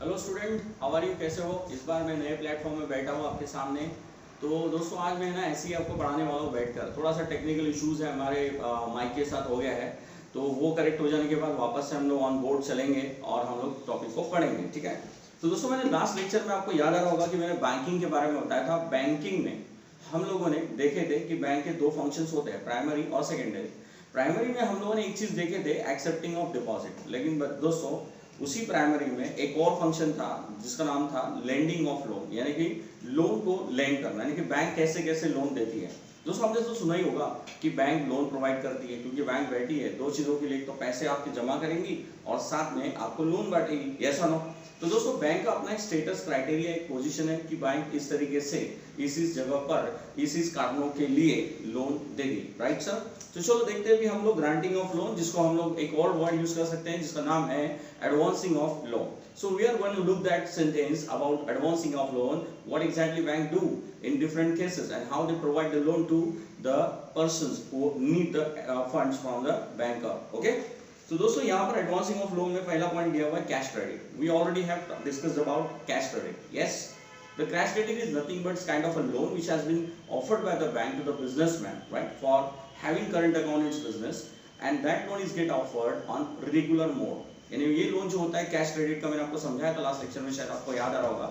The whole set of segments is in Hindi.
Hello student, how are you? कैसे हो? इस बार मैं नए प्लेटफॉर्म में बैठा हूँ आपके सामने। तो दोस्तों, आज मैं ना ऐसे ही आपको पढ़ाने वाला हूँ बैठकर। थोड़ा सा टेक्निकल इश्यूज है हमारे माइक के साथ हो गया है, तो वो करेक्ट हो जाने के बाद वापस से हम लोग ऑन बोर्ड चलेंगे और हम लोग टॉपिक को पढ़ेंगे, ठीक है? तो दोस्तों, मैंने लास्ट लेक्चर में आपको याद आ रहा होगा कि मैंने बैंकिंग के बारे में बताया था। बैंकिंग में हम लोगों ने देखे थे कि बैंक के दो फंक्शंस होते हैं, प्राइमरी और सेकेंडरी। प्राइमरी में हम लोगों ने एक चीज देखे थे, एक्सेप्टिंग ऑफ डिपॉजिट। लेकिन दोस्तों, उसी प्राइमरी में एक और फंक्शन था जिसका नाम था लेंडिंग ऑफ लोन, यानी कि लोन को लेंड करना, यानी कि बैंक कैसे कैसे लोन देती है। दोस्तों, आपने तो सुना ही होगा कि बैंक लोन प्रोवाइड करती है, क्योंकि बैंक बैठी है दो चीजों के लिए, तो पैसे आपके जमा करेंगी और साथ में आपको लोन बांटेगी, ऐसा ना। तो दोस्तों, बैंक का अपना एक स्टेटस क्राइटेरिया, एक पोजीशन है कि बैंक इस तरीके से इस जगह पर इस कारणों के लिए लोन देगी, राइट सर? तो चलो देखते हैं कि हम लोग ग्रांटिंग ऑफ लोन, जिसको हम लोग एक और वर्ड यूज कर सकते हैं जिसका नाम है advancing of loan. So we are going to look that sentence about advancing of loan, what exactly bank do in different cases and how they provide the loan to the persons who need the funds from the banker. Okay? तो दोस्तों, यहाँ पर एडवांसिंग ऑफ लोन में पहला पॉइंट दिया हुआ है cash credit. We already have discussed about cash credit. Yes, the cash credit is nothing but kind of a loan which has been offered by the bank to the businessman, right, for having current account in his business, and that loan is get offered on regular mode. यानी ये लोन जो होता है कैश क्रेडिट का, मैंने आपको समझाया था लास्ट लेक्चर में, शायद आपको याद आ रहा होगा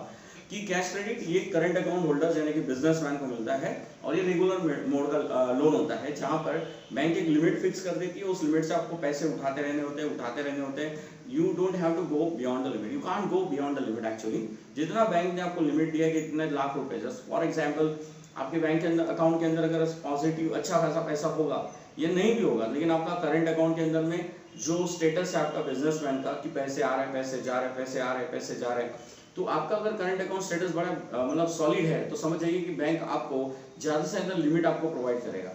कि कैश क्रेडिट ये करंट अकाउंट होल्डर्स यानी कि बिजनेसमैन को मिलता है, और ये रेगुलर मोड का लोन होता है जहां पर बैंक एक लिमिट फिक्स कर देती है. उस लिमिट से आपको पैसे उठाते रहने होते हैं. You don't have to go beyond the limit, you can't go beyond the limit. Actually जितना बैंक ने आपको लिमिट दिया है कि इतने लाख रुपए, जस्ट फॉर एग्जाम्पल आपके बैंक के अंदर अकाउंट के अंदर अगर पॉजिटिव अच्छा खासा पैसा होगा, ये नहीं भी होगा, लेकिन आपका करंट अकाउंट के अंदर में जो स्टेटस है आपका बिजनेसमैन का कि पैसे आ रहे हैं, पैसे जा रहे हैं, पैसे आ रहे हैं, पैसे जा रहे हैं, तो आपका अगर करंट अकाउंट स्टेटस बड़ा मतलब सॉलिड है, तो समझ जाइए कि बैंक आपको ज्यादा से ज्यादा लिमिट आपको प्रोवाइड करेगा.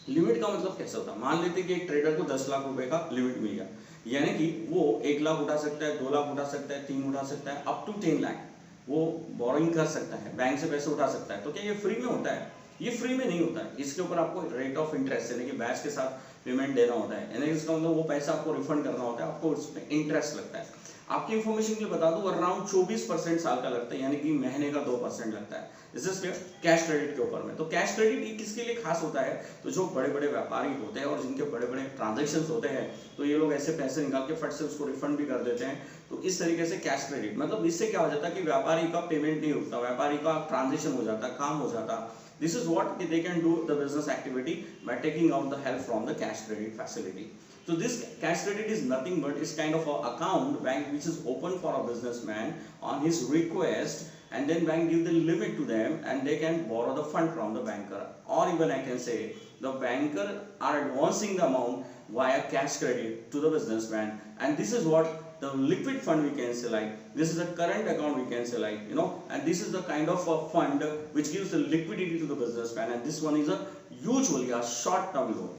लिमिट का मतलब कैसे होता है? मान लेते कि एक ट्रेडर को 10 लाख रुपए का लिमिट मिल गया, यानी कि वो 1 लाख उठा सकता है, 2 लाख उठा सकता है, 3 उठा सकता है, अप टू 10 लाख वो बोरोइंग कर सकता है, बैंक से पैसे उठा सकता है. तो क्या ये फ्री में होता है? ये फ्री में नहीं होता है. इसके ऊपर आपको रेट ऑफ इंटरेस्ट यानी कि ब्याज के साथ पेमेंट देना होता है, यानी इसका मतलब वो पैसा आपको रिफंड करना होता है, आपको उसमें इंटरेस्ट लगता है. आपकी इन्फॉर्मेशन के लिए बता दूं, अराउंड 24% साल का लगता है, यानी कि महीने का 2% लगता है. This is clear cash credit के ऊपर में. तो कैश क्रेडिट किसके लिए खास होता है? तो जो बड़े बड़े व्यापारी होते हैं और जिनके बड़े बड़े ट्रांजेक्शन होते हैं, तो ये लोग ऐसे पैसे निकाल के फट से उसको रिफंड भी कर देते हैं. तो इस तरीके से कैश क्रेडिट मतलब इससे क्या हो जाता है कि व्यापारी का पेमेंट नहीं रुकता, व्यापारी का ट्रांजेक्शन हो जाता, काम हो जाता. This is what they can do the business activity by taking out the help from the cash credit facility. So this cash credit is nothing but is kind of a account bank which is open for a businessman on his request, and then bank give the limit to them and they can borrow the fund from the banker, or even I can say the banker are advancing the amount via cash credit to the businessman, and this is what the liquid fund we can say, like this is a current account we can say, like and this is the kind of a fund which gives the liquidity to the businessman, and this one is a usually a short term loan.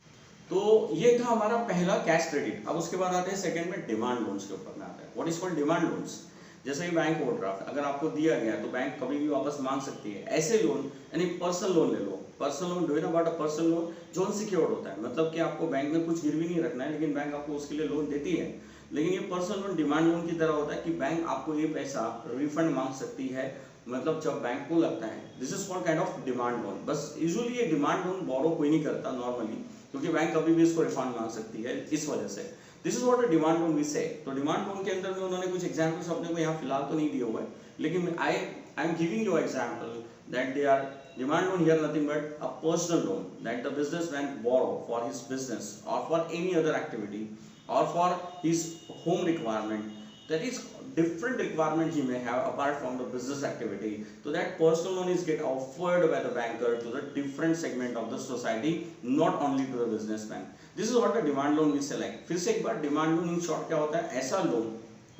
तो ये था हमारा पहला कैश क्रेडिट. अब उसके बाद आते हैं सेकंड में डिमांड लोन्स के ऊपर में आता है. What is called demand loans? जैसे कि बैंक ओवरड्राफ्ट अगर आपको दिया गया तो बैंक कभी भी वापस मांग सकती है. ऐसे लोन यानी पर्सनल लोन ले लो. Personal loan, do you know about a personal loan? जो अनसिक्योर्ड होता है, मतलब कि आपको बैंक में कुछ गिरवी नहीं रखना है, लेकिन बैंक आपको उसके लिए लोन देती है. लेकिन ये पर्सनल लोन डिमांड लोन की तरह होता है कि बैंक आपको ये पैसा रिफंड मांग सकती है, मतलब जब बैंक को लगता है. This is called kind of demand loan. बस यूजुअली ये डिमांड लोन बोरो कोई नहीं करता नॉर्मली, क्योंकि बैंक कभी भी इसको रिफंड मांग सकती है, इस वजह से. This is what a demand loan we say. तो डिमांड लोन के अंदर में उन्होंने कुछ एग्जांपल्स अपने को यहाँ फिलहाल तो नहीं दिए हुए, लेकिन I am giving you example that they are demand loan here nothing but a personal loan that the businessman borrow for his business or for any other activity or for his home requirement. That is different requirement he may have apart from the business activity. So that personal loan is get offered by the banker to the different segment of the society, not only to the businessman. This is what the demand loan we select. फिर से एक बार demand loan in short क्या होता है? ऐसा लोन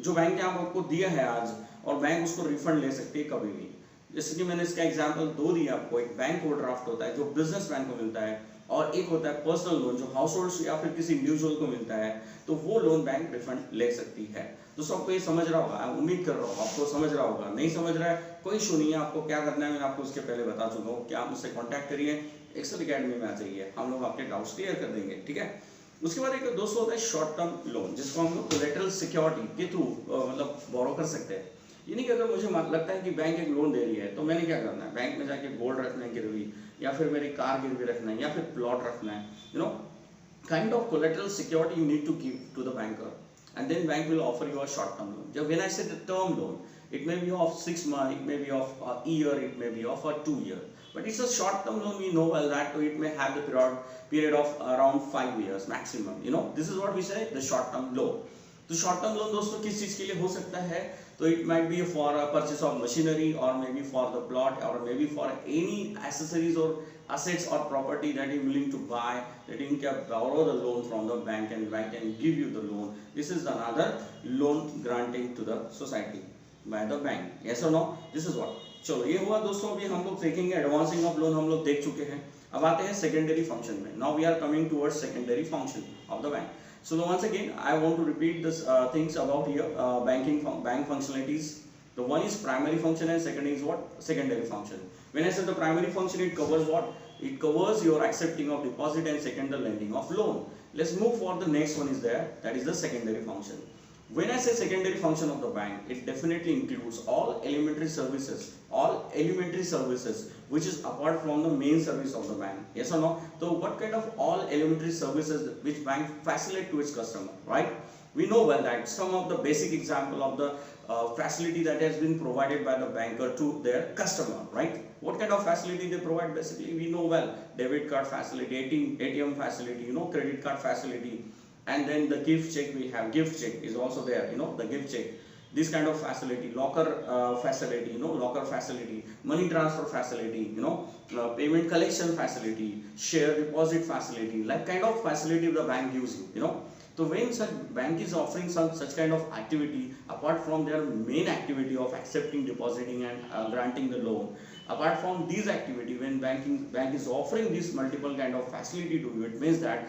जो बैंक ने आपको दिया है आज और बैंक उसको रिफंड ले सकती है कभी भी. जैसे कि मैंने इसका एग्जांपल दो दिया आपको. एक बैंक ओवरड्राफ्ट होता है जो बिजनेसमैन को मिलता है, और एक होता है पर्सनल लोन जो हाउस होल्ड या फिर किसी इंडिविजुअल को मिलता है, तो वो लोन बैंक रिफंड ले सकती है. दोस्तों, आपको ये समझ रहा होगा, उम्मीद कर रहा हूँ आपको समझ रहा होगा. नहीं समझ रहा है कोई इशू नहीं है. आपको क्या करना है मैंने आपको उसके पहले बता चुका हूँ कि आप मुझसे कॉन्टैक्ट करिए, एक्सेल अकेडमी में आ जाइए, हम लोग आपके डाउट्स क्लियर कर देंगे, ठीक है? उसके बाद एक दोस्तों होता है शॉर्ट टर्म लोन, जिसको हम लोग कोलेटरल सिक्योरिटी के थ्रू मतलब बोरो कर सकते हैं। ये नहीं कि अगर मुझे लगता है कि बैंक एक लोन दे रही है तो मैंने क्या करना है, बैंक में जाके गोल्ड रखना है गिरवी, या फिर मेरी कार गिरवी रखना है, या फिर प्लॉट रखना है, you know kind of collateral security you need to give to the banker, and then bank will offer you a short term loan. When I say the term loan, it may be of 6 months, it may be of a year, it may be of a 2 year, but it's a short term loan. We know well that it may have the period of around 5 years maximum. This is what we say, the short term loan. तो शॉर्ट टर्म लोन दोस्तों किस चीज के लिए हो सकता है, तो it might be for purchase of machinery, और maybe for the plot, और maybe for any accessories और assets or property that you are willing to buy, that you can borrow the loan from the bank and bank can give you the loan. This is another loan granting to the society by the bank. Yes or no? This is what. चलो ये हुआ दोस्तों, अभी हम लोग देखेंगे एडवांसिंग ऑफ लोन, हम लोग देख चुके हैं। अब आते हैं सेकेंडरी फंक्शन में। Now we are coming towards secondary function of the bank. So once again I want to repeat this things about here, bank functionalities. The one is primary function and second is what? Secondary function. When I say the primary function, it covers what? It covers your accepting of deposit and second the lending of loan. Let's move for the next one is there, that is the secondary function. When I say secondary function of the bank, it definitely includes all elementary services which is apart from the main service of the bank. Yes or no? So what kind of all elementary services which bank facilitate to its customer, right? We know well that some of the basic example of the facility that has been provided by the banker to their customer, right? What kind of facility they provide? Basically we know well, debit card facility, ATM facility, credit card facility, and then the gift check, we have gift check is also there, the gift check, this kind of facility, locker facility, locker facility, money transfer facility, payment collection facility, share deposit facility, like kind of facility the bank gives you, So when such bank is offering such kind of activity apart from their main activity of accepting, depositing and granting the loan, apart from these activity, when bank is offering this multiple kind of facility to you, it means that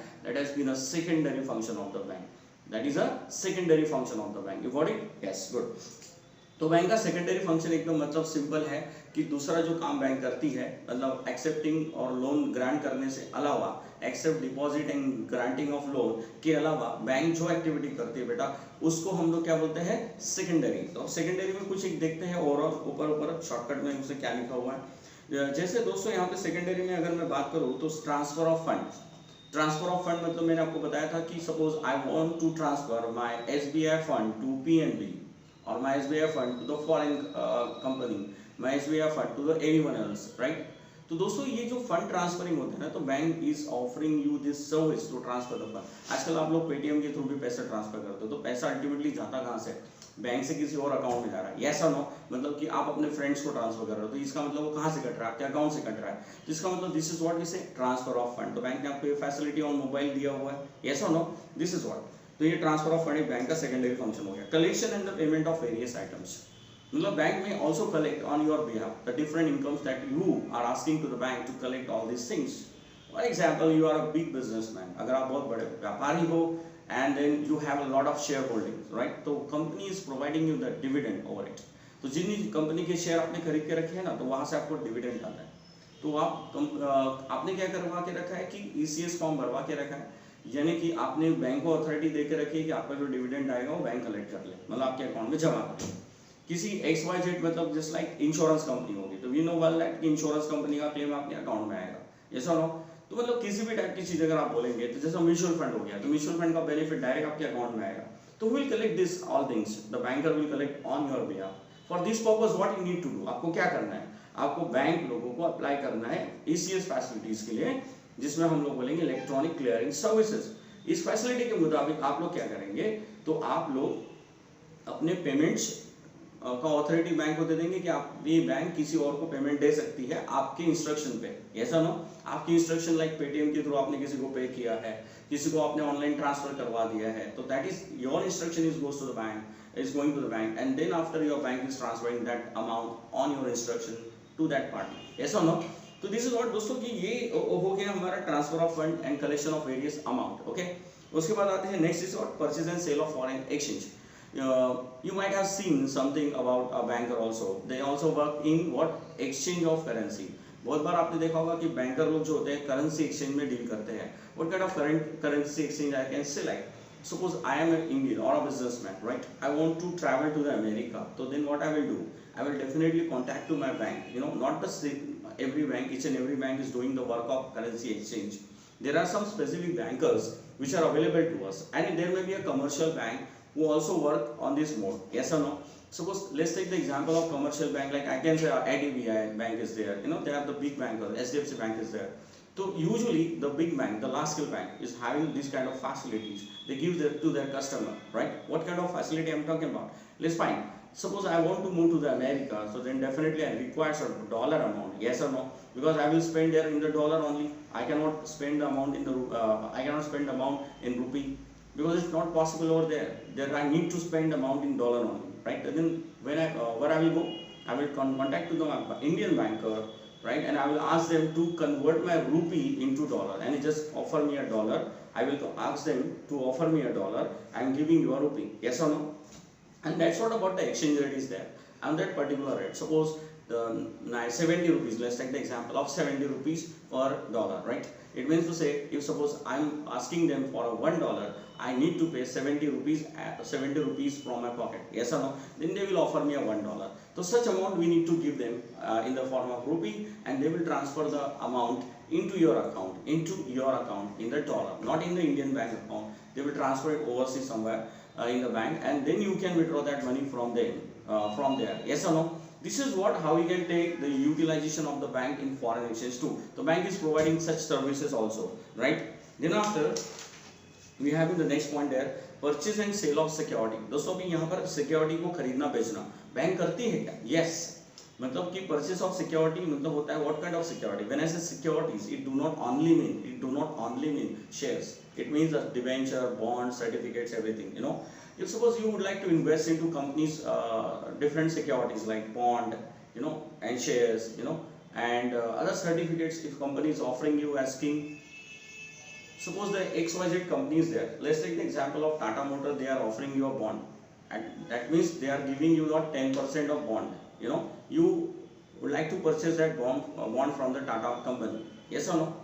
has been a secondary function of the bank. That is a secondary function of the bank. You got it? Yes, good. तो बैंक का सेकेंडरी फंक्शन एकदम मतलब सिंपल है कि दूसरा जो काम बैंक करती है, मतलब एक्सेप्टिंग और लोन ग्रांट करने से अलावा, except, deposit and granting of loan के अलावा बैंक जो एक्टिविटी करती है बेटा, उसको हम लोग क्या बोलते हैं? सेकेंडरी. तो सेकेंडरी में कुछ एक देखते हैं और ऊपर शॉर्टकट में उसे क्या लिखा हुआ है. जैसे दोस्तों यहाँ पे सेकेंडरी में अगर मैं बात करूँ तो transfer of fund. Transfer of fund मतलब मैंने आपको बताया था कि suppose I want to transfer my SBI fund to PNB, or my SBI fund to the foreign company, my SBI fund to the anyone else, right? तो दोस्तों ये जो फंड ट्रांसफरिंग होता है ना, तो bank is offering you this service to transfer the fund. आजकल आप लोग पेटीएम के थ्रू भी पैसा ट्रांसफर करते हो, तो पैसा अल्टीमेटली जाता कहाँ से? बैंक से किसी और अकाउंट में जा रहा है. यस और नो? मतलब कि आप अपने फ्रेंड्स को ट्रांसफर कर रहे हो, तो इसका मतलब वो कहाँ से कट रहा है? आपके अकाउंट से कट रहा है. तो इसका मतलब दिस इज व्हाट वी से ट्रांसफर ऑफ फंड. तो बैंक ने आपको ये फैसिलिटी ऑन मोबाइल दिया हुआ है. यस और नो? This is what. तो ये ट्रांसफर ऑफ फंड एक बैंक का सेकेंडरी फंक्शन हो गया. Collection and the payment of various items. मतलब बैंक में also collect on your behalf the different incomes that you are asking to the bank to collect all this things. For example, you are a big businessman, अगर आप बहुत बड़े व्यापारी हो, and then you have a lot of shareholdings, right? तो company is providing you the dividend over it. तो जिन कंपनी के शेयर आपने खरीद के रखे हैं ना, तो वहाँ से आपको डिविडेंड आता है. तो आपने क्या करवा के रखा है कि ECS फॉर्म भरवा के रखा है, यानी कि आपने बैंक को अथॉरिटी दे के रखी है कि आपका जो डिविडेंड आएगा वो बैंक कलेक्ट कर ले, मतलब आपके अकाउंट में जमा कर ले. किसी XYZ मतलब जस्ट लाइक इंश्योरेंस कंपनी होगी, तो वी नो वेल दैट कि इंश्योरेंस कंपनी का क्लेम आपके अकाउंट में आएगा. यस और नो? तो मतलब किसी भी टाइप की चीज अगर आप बोलेंगे, तो जैसे म्यूचुअल फंड हो गया, तो म्यूचुअल फंड का बेनिफिट डायरेक्ट आपके अकाउंट में आएगा. तो will collect this all things, the banker will collect on your behalf. For this purpose what you need to do, आपको क्या करना है? आपको बैंक लोगों को अप्लाई करना है ECS फैसिलिटीज के लिए, जिसमें हम लोग बोलेंगे इलेक्ट्रॉनिक क्लियरिंग सर्विसेज. इस फैसिलिटी के मुताबिक आप लोग क्या करेंगे, तो आप लोग अपने पेमेंट्स का अथॉरिटी बैंक को दे देंगे कि आप ये बैंक किसी और को पेमेंट दे सकती है आपके इंस्ट्रक्शन पे. ऐसा नो? आपकी इंस्ट्रक्शन लाइक पेटीएम के थ्रू आपने किसी को पे किया है, किसी को आपने ऑनलाइन ट्रांसफर करवा दिया है, तो that is your instruction is going to the bank, and then after your bank is transferring that amount on your instruction to that party. ऐसा नो? तो दिस इज व्हाट दोस्तों कि ये हो गया हमारा transfer of fund and collection of various amount. Okay, उसके बाद आते हैं next is what? Purchase and sale of foreign exchange. You might have seen something about a banker also. They also work in what? Exchange of currency. बहुत बार आपने देखा होगा कि बैंकर लोग जो होते हैं करेंसी एक्सचेंज में डील करते हैं. What kind of currency exchange I can say like, suppose I am an Indian or a businessman, right? I want to travel to the America. So then what I will do? I will definitely contact to my bank. You know, not the every bank, each and every bank is doing the work of currency exchange. There are some specific bankers which are available to us, and there may be a commercial bank who also work on this mode. Yes or no? Suppose let's take the example of commercial bank, like I can say IDBI bank is there. You know, they are the big bankers. HDFC bank is there. So usually the big bank, the large scale bank is having this kind of facilities. They give that to their customer, right? What kind of facility I'm talking about? Let's find. Suppose I want to move to the America, so then definitely I require some dollar amount. Yes or no? Because I will spend there in the dollar only. I cannot spend the amount in the I cannot spend the amount in rupee because it's not possible over there. There I need to spend amount in dollar only, right? And then when where I will go? I will contact to the Indian banker, right? And I will ask them to convert my rupee into dollar, and they just offer me a dollar. I will ask them to offer me a dollar. I am giving you a rupee. Yes or no? And that's what about the exchange rate is there. On that particular rate, suppose the 70 rupees. Let's take the example of 70 rupees per dollar, right? It means to say, if suppose I'm asking them for a $1, I need to pay 70 rupees from my pocket. Yes or no? Then they will offer me a $1. So such amount we need to give them in the form of rupee, and they will transfer the amount into your account in the dollar, not in the Indian bank account. They will transfer it overseas somewhere in the bank, and then you can withdraw that money from them from there. Yes or no? This is how we can take the utilization of the bank in foreign exchange too. The bank is providing such services also, right? Then after we have in the next point there, purchase and sale of security. दोस्तों अभी यहाँ पर सिक्योरिटी को खरीदना बेचना बैंक करती है क्या? Yes. मतलब कि purchase of security मतलब होता है what kind of security? When I say securities, it do not only mean shares. It means a debenture, bonds, certificates, everything. You know, if suppose you would like to invest into companies, different securities like bond, you know, and shares, you know, and other certificates. If company is offering you as scheme, suppose the XYZ company is there. Let's take the example of Tata Motor. They are offering you a bond, and that means they are giving you your 10% of bond. You know, you would like to purchase that bond from the Tata company. Yes or no?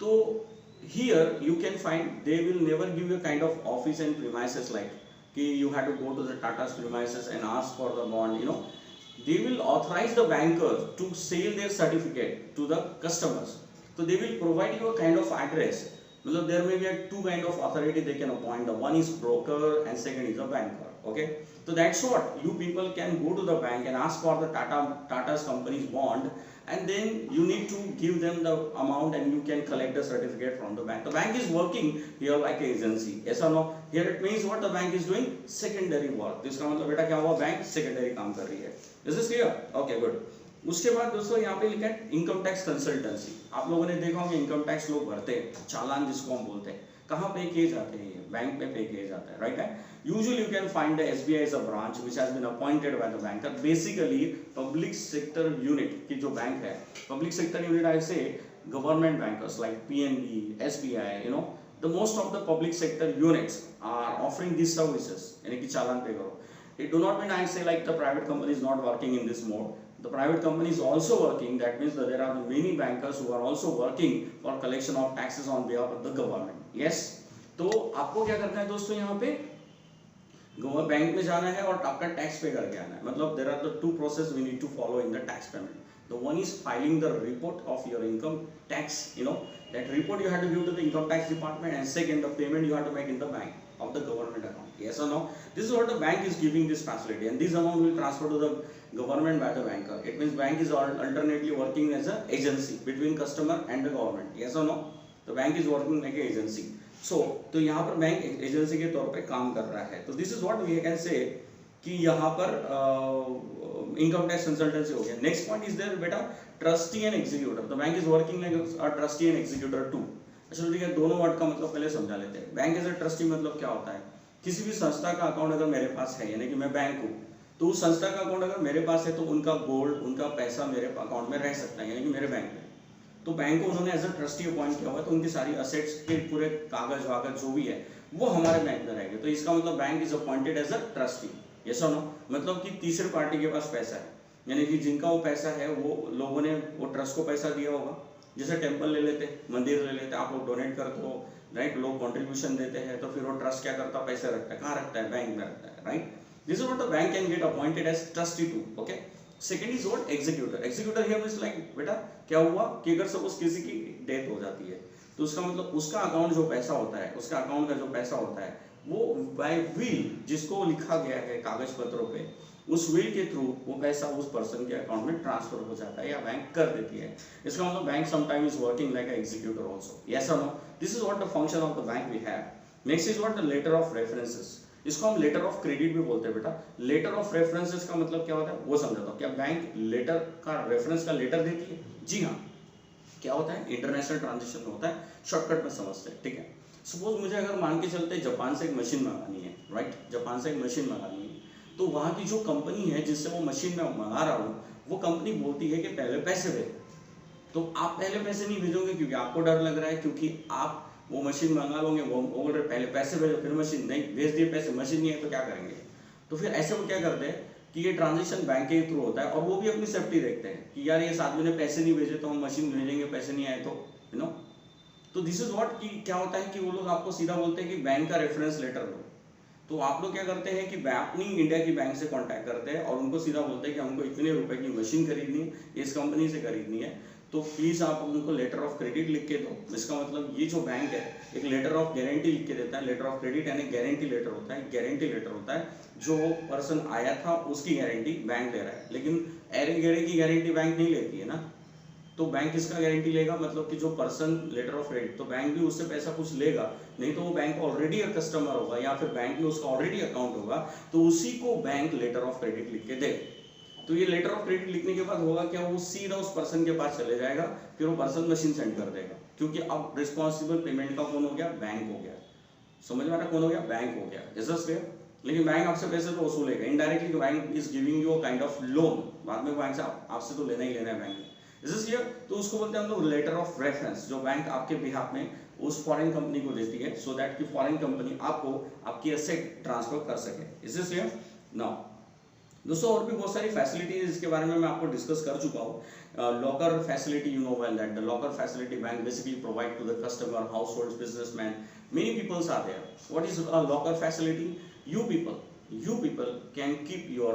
So here you can find they will never give you a kind of office and premises like you have to go to the Tata's premises and ask for the bond. You know, they will authorize the bankers to sell their certificate to the customers. So they will provide you a kind of address. Well, there may be two kind of authority they can appoint. The one is broker and second is a banker. Okay, so that's what you people can go to the bank and ask for the Tata's company's bond, and then you need to give them the amount and you can collect the certificate from the bank. The bank is working here like an agency. Yes or no? Here it means what the bank is doing? Secondary work. तो इसका मतलब बेटा क्या हुआ? बैंक secondary काम कर रही है. Is this clear? Okay, good. उसके बाद दोस्तों यहाँ पे लिखा है इनकम टैक्स कंसल्टेंसी. आप लोगों ने देखा होगा इनकम टैक्स लोग भरते हैं, चालान जिसको हम बोलते हैं. कहाँ पे किए जाते हैं? बैंक में पे किए जाते हैं, राइट है? Usually you can find the SBI is a branch which has been appointed by the banker. Basically public sector unit की जो बैंक है, public sector unit I say government bankers like PNB, SBI, you know, the most of the public sector units are offering these services. यानी कि चालान पे करो. It do not mean I say like the private company is not working in this mode. The private company is also working. That means that there are many bankers who are also working for collection of taxes on behalf of the government. Yes. तो आपको क्या करना है दोस्तों? यहाँ पे बैंक में जाना है और आपका टैक्स पे करके आना है. मतलब there are the two process we need to follow in the tax payment. The one is filing the report of your income tax. You know, that report you have to give to the income tax department, and second the payment you have to make in the bank of the government account. Yes or no? This is what the bank is giving this facility, and this amount will transfer to the government by the banker. It means bank is alternately working as an agency between customer and the government. Yes or no? The bank is working like an agency. तो यहाँ पर बैंक एजेंसी के तौर पे काम कर रहा है. तो this is what we can say कि यहाँ पर इनकम टैक्स कंसल्टेंसी हो गया. नेक्स्ट पॉइंट इज देयर बेटा trustee and executor. The bank is working like a trustee and executor too. अच्छा ठीक है, दोनों वर्ड का मतलब पहले समझा लेते हैं. बैंक एज अ ट्रस्टी मतलब क्या होता है? किसी भी संस्था का अकाउंट अगर मेरे पास है, यानी कि मैं बैंक हूँ, तो उस संस्था का अकाउंट अगर मेरे पास है तो उनका गोल्ड, उनका पैसा मेरे अकाउंट में रह सकता है, यानी कि मेरे बैंक में. तो बैंक को उन्होंने एज अ ट्रस्टी अपॉइंट किया हुआ है, तो उनकी सारी असेट्स के पूरे कागज वागज जो भी है वो हमारे बैंक में रहेंगे. तो इसका मतलब bank is appointed as a trustee. Yes और नो? मतलब कि तीसरे पार्टी के पास पैसा है, यानी कि जिनका वो पैसा है वो लोगों ने वो ट्रस्ट को पैसा दिया होगा। जैसे टेम्पल ले लेते, मंदिर ले लेते, आप लोग डोनेट करते हो, राइट, लोग कंट्रीब्यूशन देते हैं, तो फिर वो ट्रस्ट क्या करता है, पैसे रखता है, कहाँ रखता है, बैंक में रखता है, right. This is what the bank can get appointed as trustee too, okay. Second is what, executor. Executor here is like, बेटा क्या हुआ कि अगर सपोज किसी की डेथ हो जाती है तो उसका मतलब उसका अकाउंट जो पैसा होता है, उसका अकाउंट का जो पैसा होता है वो बाय विल जिसको लिखा गया है कागज पत्रों पे, उस विल के थ्रू वो पैसा उस पर्सन के अकाउंट में ट्रांसफर हो जाता है या बैंक कर देती है। इसका मतलब bank sometime is working like executor also, yes और no. This is what the function of the bank we have. Next is what the letter of references. इसको हम लेटर ऑफ क्रेडिट भी बोलते हैं बेटा। लेटर ऑफ रेफरेंसेस का मतलब क्या होता है वो समझाता हूं। क्या बैंक लेटर का रेफरेंस का लेटर देती है? जी हाँ। क्या होता है, इंटरनेशनल ट्रांजेक्शन में होता है, शॉर्टकट में समझते हैं, ठीक है। सपोज मुझे अगर मान के चलते जापान से एक मशीन मंगानी है, राइट, जापान से एक मशीन मंगानी है, तो वहाँ की जो कंपनी है जिससे वो मशीन मैं मंगा रहा हूँ वो कंपनी बोलती है कि पहले पैसे भेज। तो आप पहले पैसे नहीं भेजोगे क्योंकि आपको डर लग रहा है, क्योंकि आप वो मशीन मंगा लोगे, वो बोल रहे पहले पैसे भेजो, फिर मशीन नहीं भेज दिए, पैसे मशीन नहीं है तो क्या करेंगे। तो फिर ऐसे वो क्या करते हैं कि ये ट्रांजेक्शन बैंक के थ्रू होता है और वो भी अपनी सेफ्टी देखते हैं कि यार ये इस आदमी ने पैसे नहीं भेजे तो हम मशीन भेजेंगे, पैसे नहीं आए तो, यू नो। तो दिस इज व्हाट कि क्या होता है कि वो लोग आपको सीधा बोलते हैं कि बैंक का रेफरेंस लेटर लो। तो आप लोग क्या करते हैं कि अपनी इंडिया की बैंक से कांटेक्ट करते हैं और उनको सीधा बोलते हैं कि हमको इतने रुपए की मशीन खरीदनी है, इस कंपनी से खरीदनी है, तो प्लीज़ आप उनको लेटर ऑफ क्रेडिट लिख के दो। इसका मतलब ये जो बैंक है एक लेटर ऑफ गारंटी लिख के देता है। लेटर ऑफ क्रेडिट यानी गारंटी लेटर होता है, गारंटी लेटर होता है, जो पर्सन आया था उसकी गारंटी बैंक ले रहा है। लेकिन एरे गेड़े की गारंटी बैंक नहीं लेती है ना, तो बैंक किसका गारंटी लेगा, मतलब कि जो पर्सन लेटर ऑफ क्रेडिट, तो बैंक भी उससे पैसा कुछ लेगा, नहीं तो वो बैंक ऑलरेडी कस्टमर होगा या फिर बैंक में उसका ऑलरेडी अकाउंट होगा, तो उसी को बैंक लेटर ऑफ क्रेडिट लिख के दे। तो ये लेटर ऑफ क्रेडिट लिखने के बाद होगा क्या, वो सीधा उस पर्सन के पास चले जाएगा, फिर वो पर्सन मशीन सेंड कर देगा, क्योंकि अब रिस्पॉन्सिबल पेमेंट का कौन हो गया, बैंक हो गया। समझ में आ रहा, कौन हो गया, बैंक हो गया। Is this clear? लेकिन बैंक आपसे पैसे तो वसूलेगा indirectly, bank is giving you a kind of loan, बाद में बैंक से आपसे तो लेना ही लेना है बैंक। Is this clear? तो उसको बोलते हैं हम लोग लेटर ऑफ रेफरेंस, जो बैंक आपके बिहाफ में उस फॉरेन कंपनी को देती है, सो दैट कि फॉरेन कंपनी आपको आपकी एसेट ट्रांसफर कर सके। Is this clear? नाउ दोस्तों और भी बहुत सारी फैसिलिटीज इसके बारे में मैं आपको डिस्कस कर चुका हूँ। Locker facility, you know well that the locker facility bank basically provide to the customer, households, businessman, many peoples are there. What is a locker facility? You people can keep your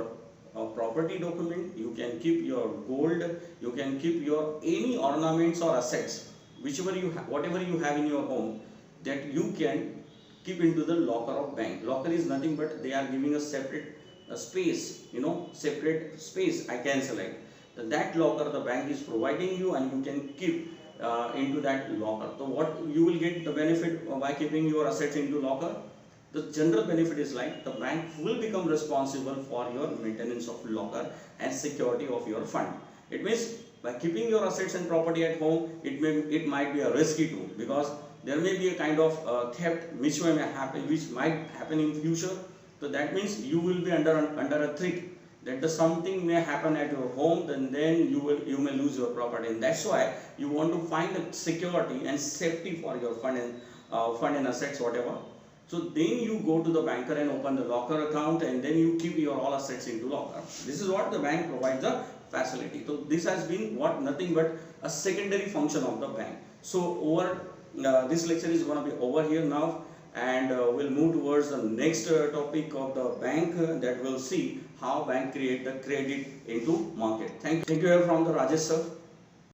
property document, you can keep your gold, you can keep your any ornaments or assets, whichever you have, whatever you have in your home, that you can keep into the locker of bank. Locker is nothing but they are giving a separate space, you know, separate space I can select. That locker the bank is providing you and you can keep into that locker. So what you will get the benefit by keeping your assets into locker? The general benefit is like the bank will become responsible for your maintenance of locker and security of your fund. It means by keeping your assets and property at home, it might be a risky too, because there may be a kind of theft which might happen in future. So that means you will be under a threat that the something may happen at your home, then you may lose your property, and that's why you want to find a security and safety for your fund and assets whatever. So then you go to the banker and open the locker account, and then you keep your all assets into locker. This is what the bank provides the facility. So this has been what nothing but a secondary function of the bank. So over this lecture is going to be over here now, and we'll move towards the next topic of the bank, that will see how bank create the credit into market. Thank you from the Rajesh sir.